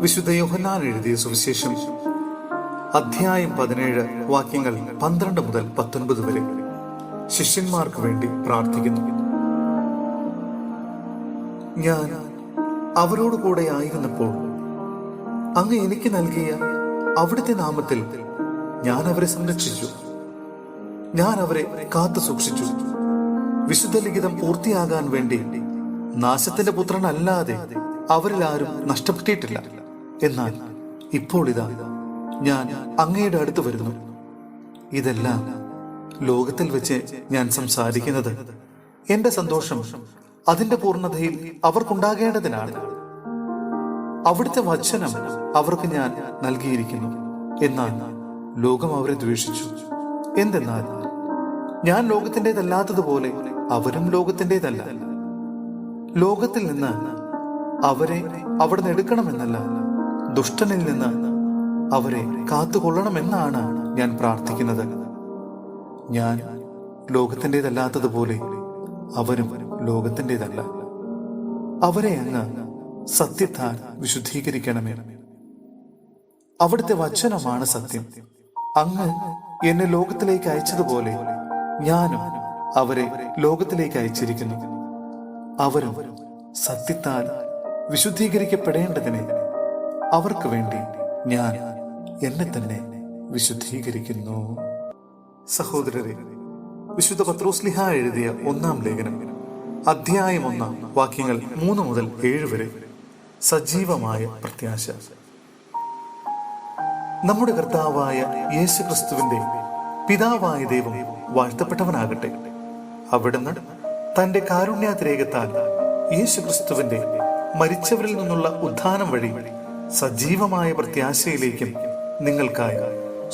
വിശുദ്ധ യോഹന്നാൻ എഴുതിയ സുവിശേഷം അധ്യായം 17 വാക്യങ്ങൾ 12 മുതൽ 19 വരെ. ശിഷ്യന്മാർക്ക് വേണ്ടി പ്രാർത്ഥിക്കുന്നു. ഞാൻ അവരോട് കൂടെ ആയിരുന്നപ്പോൾ അങ്ങ് എനിക്ക് നൽകിയ അവിടുത്തെ നാമത്തിൽ ഞാൻ അവരെ സംരക്ഷിച്ചു. ഞാൻ അവരെ കാത്തു സൂക്ഷിച്ചു. വിശുദ്ധ ലിഖിതം പൂർത്തിയാകാൻ വേണ്ടി നാശത്തിന്റെ പുത്രനല്ലാതെ അവരിൽ ആരും നഷ്ടപ്പെട്ടിട്ടില്ല. എന്നാൽ ഇപ്പോൾ ഇതാ ഞാൻ അങ്ങയുടെ അടുത്ത് വരുന്നു. ഇതെല്ലാം ലോകത്തിൽ വെച്ച് ഞാൻ സംസാരിക്കുന്നത് എന്റെ സന്തോഷം അതിന്റെ പൂർണ്ണതയിൽ അവർക്കുണ്ടാകേണ്ടതിനാണ്. അവിടുത്തെ വചനം അവർക്ക് ഞാൻ നൽകിയിരിക്കുന്നു. എന്നാൽ ലോകം അവരെ ദ്വേഷിച്ചു. എന്തെന്നാൽ ഞാൻ ലോകത്തിൻ്റെതല്ലാത്തതുപോലെ അവരും ലോകത്തിൻ്റെതല്ല. ലോകത്തിൽ നിന്ന് അവരെ അവിടെ നിന്ന് എടുക്കണമെന്നല്ല, ദുഷ്ടനിൽ നിന്ന് അവരെ കാത്തുകൊള്ളണമെന്നാണ് ഞാൻ പ്രാർത്ഥിക്കുന്നത്. ഞാൻ ലോകത്തിൻ്റെതല്ലാത്തതുപോലെ അവരും ലോകത്തിൻ്റെതല്ല. അവരെ അങ്ങ് സത്യത്താൽ വിശുദ്ധീകരിക്കണമേ. അവിടുത്തെ വചനമാണ് സത്യം. അങ്ങ് എന്നെ ലോകത്തിലേക്ക് അയച്ചതുപോലെ ഞാനും അവരെ ലോകത്തിലേക്ക് അയച്ചിരിക്കുന്നു. അവരും സത്യത്താൽ വിശുദ്ധീകരിക്കപ്പെടേണ്ടതിന് അവർക്ക് വേണ്ടി ഞാൻ എന്നെ തന്നെ വിശുദ്ധീകരിക്കുന്നു. സഹോദരരെ, വിശുദ്ധ പത്രോസ്ലിഹ എഴുതിയ 1-ാം ലേഖനം അധ്യായം 1 വാക്യങ്ങൾ 3 മുതൽ 7 വരെ. സജീവമായ പ്രത്യാശ. നമ്മുടെ കർത്താവായ യേശു ക്രിസ്തുവിന്റെ പിതാവായ ദൈവം വാഴ്ത്തപ്പെട്ടവനാകട്ടെ. അവിടുന്ന് തന്റെ കാരുണ്യാതിരേകത്താൽ യേശു ക്രിസ്തുവിന്റെ മരിച്ചവരിൽ നിന്നുള്ള ഉത്ഥാനം വഴി സജീവമായ പ്രത്യാശയിലേക്കും നിങ്ങൾക്കായി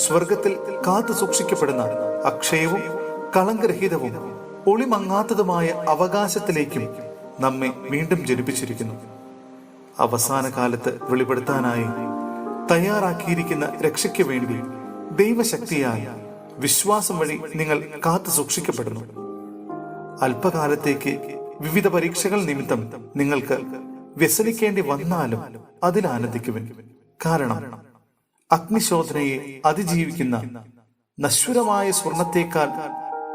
സ്വർഗത്തിൽ കാത്തു സൂക്ഷിക്കപ്പെടുന്ന അക്ഷയവും കളങ്കരഹിതവും ഒളിമങ്ങാത്തതുമായ അവകാശത്തിലേക്കും നമ്മെ വീണ്ടും ജനിപ്പിച്ചിരിക്കുന്നു. അവസാന കാലത്ത് വെളിപ്പെടുത്താനായി തയ്യാറാക്കിയിരിക്കുന്ന രക്ഷയ്ക്ക് വേണ്ടി ദൈവശക്തിയായ വിശ്വാസം വഴി നിങ്ങൾ കാത്തു സൂക്ഷിക്കപ്പെടുന്നു. അല്പകാലത്തേക്ക് വിവിധ പരീക്ഷകൾ നിമിത്തം നിങ്ങൾക്ക് വ്യസനിക്കേണ്ടി വന്നാലും അതിൽ ആനന്ദിക്കുവിൻ. കാരണം അഗ്നിശോധനയെ അതിജീവിക്കുന്ന നശ്വരമായ സ്വർണത്തേക്കാൾ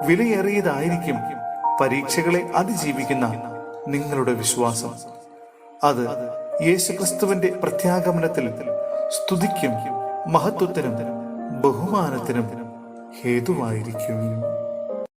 വിലയേറിയതായിരിക്കും പരീക്ഷകളെ അതിജീവിക്കുന്ന നിങ്ങളുടെ വിശ്വാസം. അത് യേശുക്രിസ്തുവിന്റെ പ്രത്യാഗമനത്തിൽ സ്തുതിക്കും മഹത്വത്തിനും ബഹുമാനത്തിനും ഹേതുവായിരിക്കും.